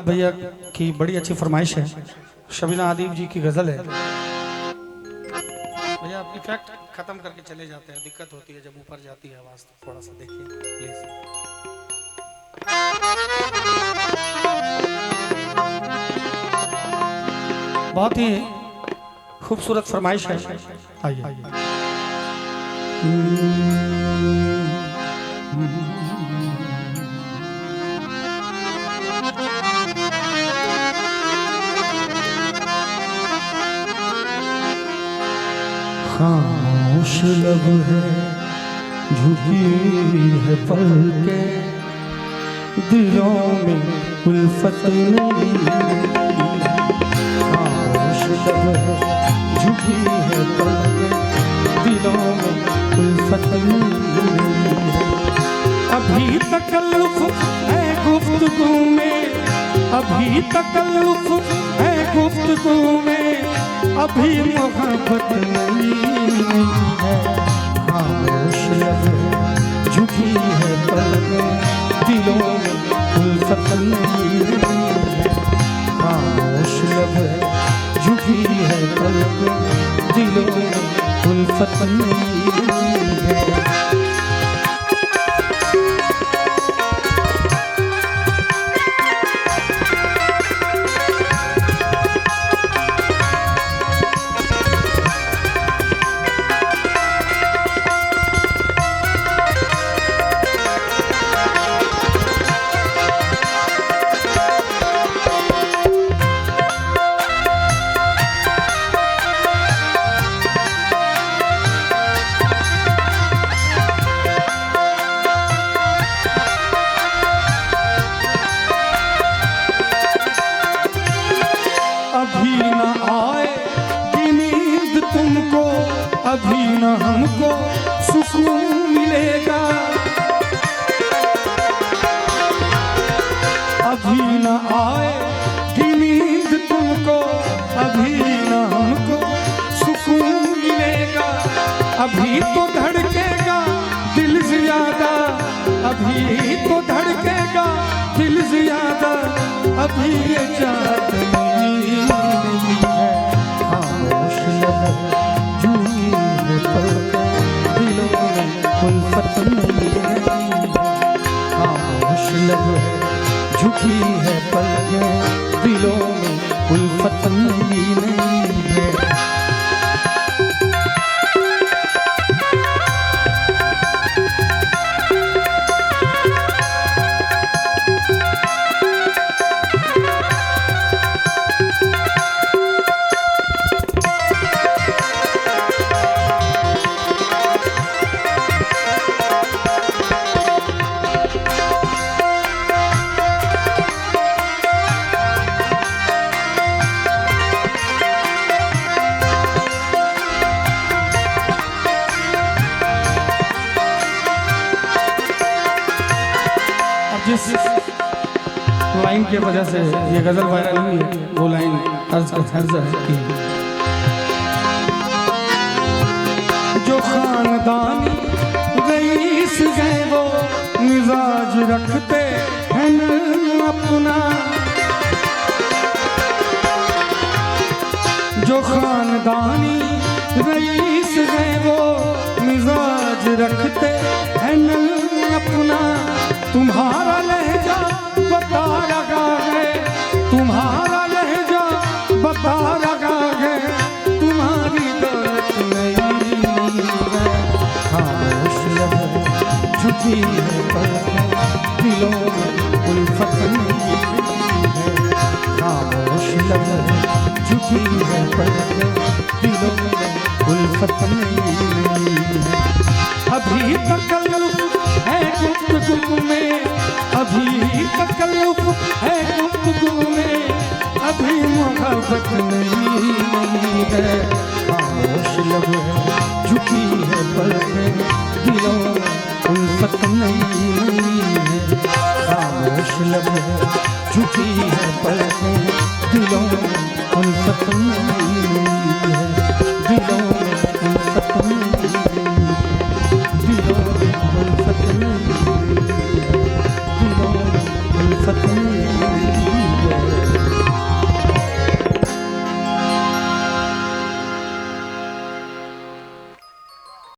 भैया की बड़ी अच्छी फरमाइश है, शबीना आदिब जी की गजल है। भैया अपनी फैक्ट खत्म करके चले जाते हैं, दिक्कत होती है जब ऊपर जाती है आवाज, तो थोड़ा सा देखिए प्लीज। बहुत ही खूबसूरत फरमाइश है, आइए। खामोश लब है, झुकी है पलके, दिलों में उल्फत नहीं। खामोश लब है, झुकी है पलके, दिलों में उल्फत नहीं। अभी तकल्लुफ है गुफ्तगू में, अभी तकल्लुफ है गुफ्तगू में, अभी मोहब्बत नहीं है। खामोश लब है, झुकी है पलकें, दिलों में उल्फत नहीं है। खामोश लब है, झुकी है पलकें, दिलों में उल्फत नहीं है। अभी न आएगी नींद तुमको, अभी न हमको सुकून मिलेगा। अभी न आएगी नींद तुमको, अभी न हमको सुकून मिलेगा। अभी तो धड़केगा दिल ज्यादा, अभी तो धड़केगा दिल ज्यादा, अभी ये चाहत नहीं है। खामोश लब है, झुकी है पलकें, दिलों में उल्फत नहीं है। खामोश लब है, झुकी है पलकें, दिलों में उल्फत नहीं है। जिस लाइन की वजह से ये गजल वायरल हुई है, वो लाइन अर्ज है कि जो खानदानी रईस हैं वो मिजाज रखते हैं न अपना। जो खानदानी रईस हैं वो मिजाज रखते हैं न अपना। तुम्हारा लहजा बता रहा है, तुम्हारा लहजा बता रहा है, तुम्हारी दौलत नहीं है। खामोश लब है, झुकी है पलकें, दिलों में उल्फत नहीं है। खामोश लब है, झुकी है पलकें, दिलों में उल्फत नहीं है। अभी तकल्लुफ है गुफ्तगू में, अभी तकल्लुफ है गुफ्तगू में, अभी मोहब्बत नहीं है। खामोश लब है, झुकी है पलकें, दिलों में उल्फत नहीं है। खामोश लब है, झुकी है पलकें, दिलों में उल्फत नहीं है। दिलों